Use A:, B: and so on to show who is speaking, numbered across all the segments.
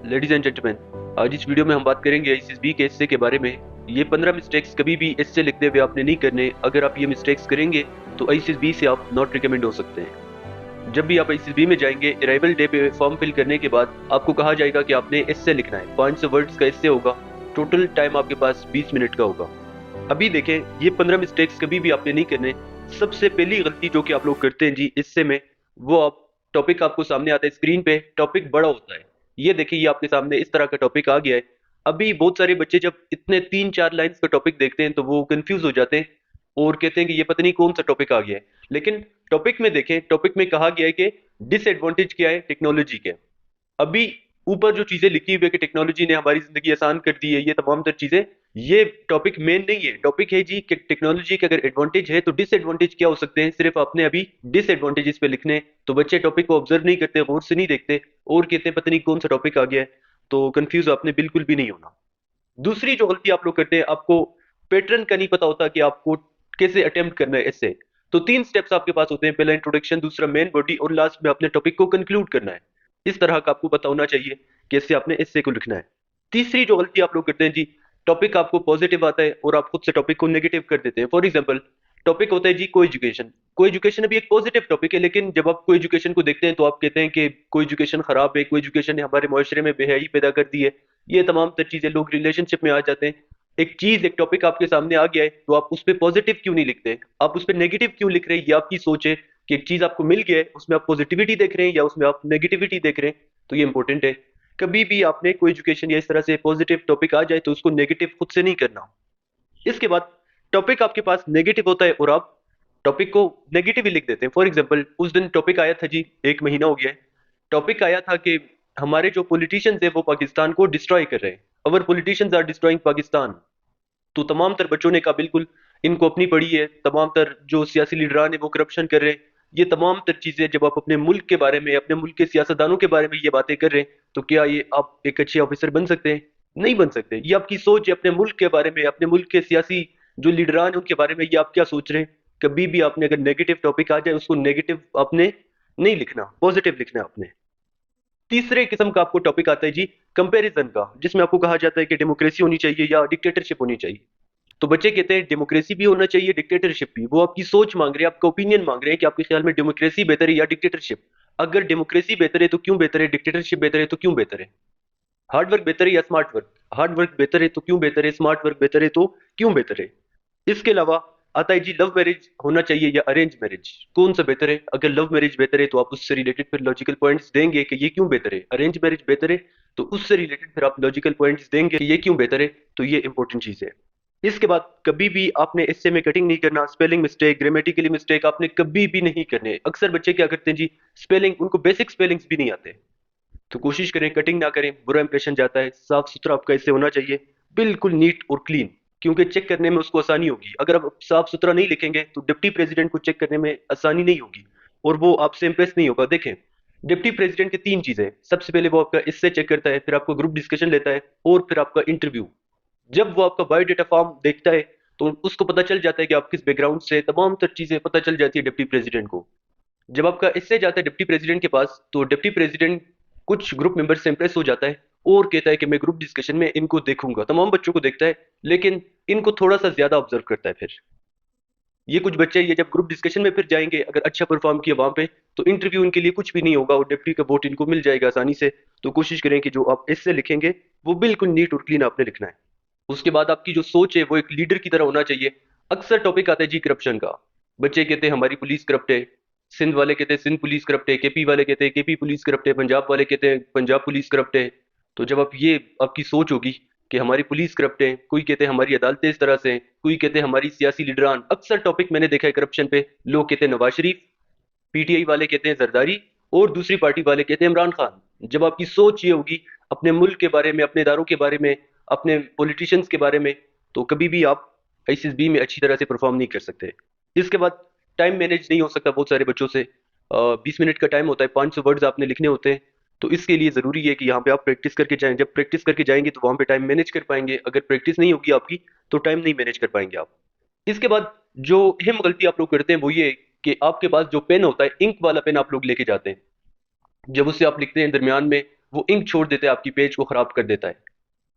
A: Ladies and gentleman, आज इस video में हम बात करेंगे एसएसबी के एस्से के बारे में। ये 15 मिस्टेक्स कभी भी एस्से लिखते हुए आपने नहीं करने। अगर आप ये मिस्टेक्स करेंगे तो एसएसबी से आप नॉट रिकमेंड हो सकते हैं। जब भी आप एसएसबी में जाएंगे, अराइवल डे पे फॉर्म फिल करने के बाद आपको कहा जाएगा कि आपने एस्से लिखना है। 500 वर्ड्स का एस्से होगा। टोटल टाइम आपके पास 20 मिनट का होगा। अभी देखें, ये 15 मिस्टेक्स कभी भी आपने नहीं करने। सबसे पहली गलती जो कि आप लोग करते हैं जी इससे में, वो आप टॉपिक आपको सामने आता है स्क्रीन पे, टॉपिक बड़ा होता है। ये देखिए, ये आपके सामने इस तरह का टॉपिक आ गया है। अभी बहुत सारे बच्चे जब इतने 3-4 लाइंस का टॉपिक देखते हैं तो वो कंफ्यूज हो जाते हैं और कहते हैं कि ये पता नहीं कौन सा टॉपिक आ गया है। लेकिन टॉपिक में देखें, टॉपिक में कहा गया है कि डिसएडवांटेज क्या है टेक्नोलॉजी के। अभी ऊपर जो चीजें लिखी हुई है कि टेक्नोलॉजी ने हमारी जिंदगी आसान कर दी है, ये तमाम तर चीजें, ये टॉपिक मेन नहीं है। टॉपिक है जी कि टेक्नोलॉजी के अगर एडवांटेज है तो डिसएडवांटेज क्या हो सकते हैं। सिर्फ आपने अभी डिसएडवांटेजेस पे लिखने हैं, तो बच्चे टॉपिक को ऑब्जर्व नहीं करते, गौर से नहीं देखते और कहते हैं पता नहीं कौन सा टॉपिक आ गया है। तो कंफ्यूज आपने बिल्कुल भी नहीं होना। दूसरी जो गलती आप लोग करते हैं, आपको पैटर्न का नहीं पता होता कि आपको कैसे अटेम्प्ट करना है इससे। तो 3 स्टेप्स आपके पास होते हैं, पहला इंट्रोडक्शन, दूसरा मेन बॉडी और लास्ट में अपने टॉपिक को कंक्लूड करना है। इस तरह का आपको पता होना चाहिए कैसे आपने इससे को लिखना है। तीसरी जो गलती आप लोग करते हैं जी, टॉपिक आपको पॉजिटिव आता है और आप खुद से टॉपिक को नेगेटिव कर देते हैं। फॉर एग्जांपल, टॉपिक होता है जी को एजुकेशन। को एजुकेशन अभी एक पॉजिटिव टॉपिक है, लेकिन जब आप को एजुकेशन को देखते हैं तो आप कहते हैं कि को एजुकेशन खराब है, को एजुकेशन ने हमारे मुआशरे में बेहयाई पैदा कर दी है। ये तमाम तर चीजें, लोग रिलेशनशिप में आ जाते हैं। एक चीज, एक टॉपिक आपके सामने आ गया है तो आप उस पर पॉजिटिव क्यों नहीं लिखते, आप उस पर नेगेटिव क्यों लिख रहे हैं। ये आपकी सोच है कि एक चीज आपको मिल गया है, उसमें आप पॉजिटिविटी देख रहे हैं या उसमें आप नेगेटिविटी देख रहे हैं। तो ये इंपॉर्टेंट है। कभी भी आपने कोई एजुकेशन या इस तरह से पॉजिटिव टॉपिक आ जाए तो उसको नेगेटिव खुद से नहीं करना। इसके बाद टॉपिक आपके पास नेगेटिव होता है और आप टॉपिक को नेगेटिव ही लिख देते हैं। फॉर एग्जांपल, उस दिन टॉपिक आया था जी, 1 महीना हो गया है, टॉपिक आया था कि हमारे जो पॉलिटिशियंस है वो पाकिस्तान को डिस्ट्रॉय कर रहे हैं। अवर पॉलिटिशियंस आर डिस्ट्रॉइंग पाकिस्तान। तो तमाम तर बच्चों ने कहा बिल्कुल, इनको अपनी पड़ी है, तमाम तर जो सियासी लीडरान है वो करप्शन कर रहे हैं। ये तमाम तर चीजें जब आप अपने मुल्क के बारे में, अपने मुल्क के सियासतदानों के बारे में ये बातें कर रहे हैं, तो क्या ये आप एक अच्छे ऑफिसर बन सकते हैं? नहीं बन सकते। ये आपकी सोच है अपने मुल्क के बारे में, अपने मुल्क के सियासी जो लीडरान है उनके बारे में, ये आप क्या सोच रहे हैं। कभी भी आपने अगर नेगेटिव टॉपिक आ जाए उसको नेगेटिव आपने नहीं लिखना, पॉजिटिव लिखना है आपने। तीसरे किस्म का आपको टॉपिक आता है जी कंपैरिजन का, जिसमें आपको कहा जाता है कि डेमोक्रेसी होनी चाहिए या डिक्टेटरशिप होनी चाहिए। तो बच्चे कहते हैं डेमोक्रेसी भी होना चाहिए, डिक्टेटरशिप भी। वो आपकी सोच मांग रहे हैं, आपका ओपिनियन मांग रहे हैं कि आपके ख्याल में डेमोक्रेसी बेहतर है या डिक्टेटरशिप। अगर डेमोक्रेसी बेहतर है तो क्यों बेहतर है, डिक्टेटरशिप बेहतर है तो क्यों बेहतर है, हार्ड वर्क बेहतर है या स्मार्ट वर्क, हार्ड वर्क बेहतर है तो क्यों बेहतर है, स्मार्ट वर्क बेहतर है तो क्यों बेहतर है। इसके अलावा आता है जी लव मैरिज होना चाहिए या अरेंज मैरिज, कौन सा बेहतर है। अगर लव मैरिज बेहतर है तो आप उससे रिलेटेड फिर लॉजिकल पॉइंट्स देंगे कि ये क्यों बेहतर है। अरेंज मैरिज बेहतर है तो उससे रिलेटेड फिर आप लॉजिकल पॉइंट्स देंगे कि ये क्यों बेहतर है। तो ये इंपॉर्टेंट चीज है। इसके बाद कभी भी आपने इससे में कटिंग नहीं करना। स्पेलिंग मिस्टेक, ग्रामेटिकली मिस्टेक आपने कभी भी नहीं करने। अक्सर बच्चे क्या करते हैं जी, स्पेलिंग, उनको बेसिक स्पेलिंग्स भी नहीं आते। तो कोशिश करें कटिंग ना करें, बुरा इंप्रेशन जाता है। साफ सुथरा आपका इससे होना चाहिए, बिल्कुल नीट और क्लीन, क्योंकि चेक करने में उसको आसानी होगी। अगर आप साफ सुथरा नहीं लिखेंगे तो डिप्टी प्रेसिडेंट को चेक करने में आसानी नहीं होगी और वो आपसे इंप्रेस नहीं होगा। देखें, डिप्टी प्रेसिडेंट की 3 चीजें, सबसे पहले वो आपका इससे चेक करता है, फिर आपको ग्रुप डिस्कशन लेता है और फिर आपका इंटरव्यू। जब वो आपका बायोडेटा फॉर्म देखता है तो उसको पता चल जाता है कि आप किस बैकग्राउंड से, तमाम तर चीजें पता चल जाती है डिप्टी प्रेसिडेंट को। जब आपका इससे जाता है डिप्टी प्रेसिडेंट के पास तो डिप्टी प्रेसिडेंट कुछ ग्रुप मेंबर से इंप्रेस हो जाता है और कहता है कि मैं ग्रुप डिस्कशन में इनको देखूंगा। तमाम बच्चों को देखता है लेकिन इनको थोड़ा सा ज्यादा ऑब्जर्व करता है। फिर ये कुछ बच्चे, ये जब ग्रुप डिस्कशन में फिर जाएंगे, अगर अच्छा परफॉर्म किया वहां पे, तो इंटरव्यू इनके लिए कुछ भी नहीं होगा और डिप्टी का वोट इनको मिल जाएगा आसानी से। तो कोशिश करें कि जो आप इससे लिखेंगे वो बिल्कुल नीट और क्लीन आपने लिखना है। उसके बाद आपकी जो सोच है वो एक लीडर की तरह होना चाहिए। अक्सर टॉपिक आता है जी करप्शन का। बच्चे कहते हैं हमारी पुलिस करप्ट है, सिंध वाले कहते हैं सिंध पुलिस करप्ट है, केपी वाले कहते हैं केपी पुलिस करप्ट है, पंजाब वाले कहते हैं पंजाब पुलिस करप्ट है। तो जब आप, ये आपकी सोच होगी कि हमारी पुलिस करप्ट है, कोई कहते हैं हमारी अदालतें इस तरह से हैं, कोई कहते हैं हमारी सियासी लीडरान। अक्सर टॉपिक मैंने देखा है करप्शन पे, लोग कहते हैं नवाज शरीफ, पीटीआई वाले कहते हैं जरदारी और दूसरी पार्टी वाले कहते हैं इमरान खान। जब आपकी सोच ये होगी अपने मुल्क के बारे में, अपने इदारों के बारे में, अपने पॉलिटिशियंस के बारे में, तो कभी भी आप आईसीएसबी में अच्छी तरह से परफॉर्म नहीं कर सकते। इसके बाद टाइम मैनेज नहीं हो सकता बहुत सारे बच्चों से। 20 मिनट का टाइम होता है, 500 वर्ड्स आपने लिखने होते हैं। तो इसके लिए जरूरी है कि यहाँ पे आप प्रैक्टिस करके जाएं। जब प्रैक्टिस करके जाएंगे तो वहां पे टाइम मैनेज कर पाएंगे। अगर प्रैक्टिस नहीं होगी आपकी तो टाइम नहीं मैनेज कर पाएंगे आप। इसके बाद जो अहम गलती आप लोग करते हैं वो ये कि आपके पास जो पेन होता है, इंक वाला पेन आप लोग लेके जाते हैं। जब उससे आप लिखते हैं दरमियान में वो इंक छोड़ देता है, आपकी पेज को खराब कर देता है।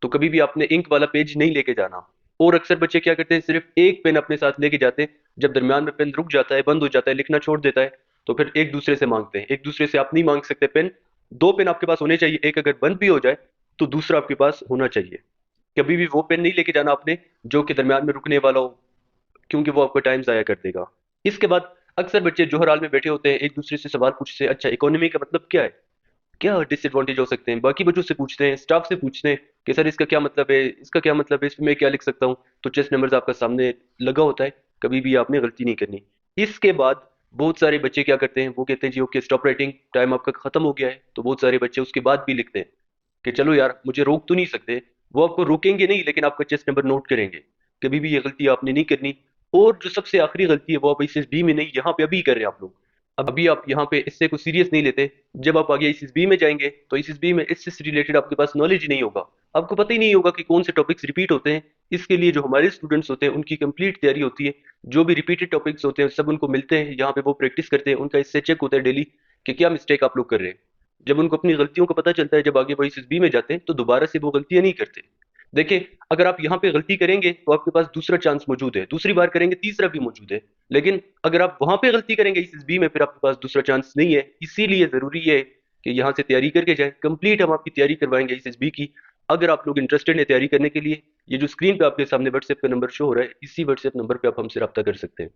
A: तो कभी भी आपने इंक वाला पेज नहीं लेके जाना। और अक्सर बच्चे क्या करते हैं, सिर्फ एक पेन अपने साथ लेके जाते हैं, जब दरमियान में पेन रुक जाता है, बंद हो जाता है, लिखना छोड़ देता है, तो फिर एक दूसरे से मांगते हैं। एक दूसरे से आप नहीं मांग सकते पेन। दो पेन आपके पास होने चाहिए, एक अगर बंद भी हो जाए तो दूसरा आपके पास होना चाहिए। कभी भी वो पेन नहीं लेके जाना आपने जो कि दरमियान में रुकने वाला हो, क्योंकि वो आपका टाइम जाया कर देगा। इसके बाद अक्सर बच्चे जोहर हाल में बैठे होते हैं, एक दूसरे से सवाल पूछते हैं, अच्छा इकोनॉमी का मतलब क्या है, क्या डिसएडवांटेज हो सकते हैं, बाकी बच्चों से पूछते हैं, स्टाफ से पूछते हैं कि सर इसका क्या मतलब है, इसका क्या मतलब है, इसमें मैं क्या लिख सकता हूँ। तो चेस्ट नंबर्स आपका सामने लगा होता है, कभी भी आपने गलती नहीं करनी। इसके बाद बहुत सारे बच्चे क्या करते हैं, वो कहते हैं जी ओके स्टॉप राइटिंग, टाइम आपका खत्म हो गया है। तो बहुत सारे बच्चे उसके बाद भी लिखते हैं कि चलो यार मुझे रोक तो नहीं सकते। वो आपको रोकेंगे नहीं, लेकिन आपका चेस्ट नंबर नोट करेंगे। कभी भी ये गलती आपने नहीं करनी। और जो सबसे आखिरी गलती है वो आप इस बी में नहीं, यहाँ पे अभी कर रहे हैं आप लोग। अभी आप यहाँ पे इससे को सीरियस नहीं लेते। जब आप आगे ISSB में जाएंगे तो ISSB में इससे रिलेटेड आपके पास नॉलेज ही नहीं होगा। आपको पता ही नहीं होगा कि कौन से टॉपिक्स रिपीट होते हैं। इसके लिए जो हमारे स्टूडेंट्स होते हैं उनकी कंप्लीट तैयारी होती है। जो भी रिपीटेड टॉपिक्स होते हैं सब उनको मिलते हैं, यहाँ पे वो प्रैक्टिस करते हैं, उनका इससे चेक होता है डेली कि क्या मिस्टेक आप लोग कर रहे हैं। जब उनको अपनी गलतियों का पता चलता है, जब आगे वो ISSB में जाते हैं तो दोबारा से वो गलतियां नहीं करते। देखिए, अगर आप यहाँ पे गलती करेंगे तो आपके पास दूसरा चांस मौजूद है, दूसरी बार करेंगे तीसरा भी मौजूद है। लेकिन अगर आप वहां पे गलती करेंगे ISSB में, फिर आपके पास दूसरा चांस नहीं है। इसीलिए जरूरी है कि यहाँ से तैयारी करके जाएं। कंप्लीट हम आपकी तैयारी करवाएंगे ISSB की। अगर आप लोग इंटरेस्टेड हैं तैयारी करने के लिए, ये जो स्क्रीन पे आपके सामने व्हाट्सएप का नंबर शो हो रहा है, इसी व्हाट्सएप नंबर पे आप हमसे रब्ता कर सकते हैं।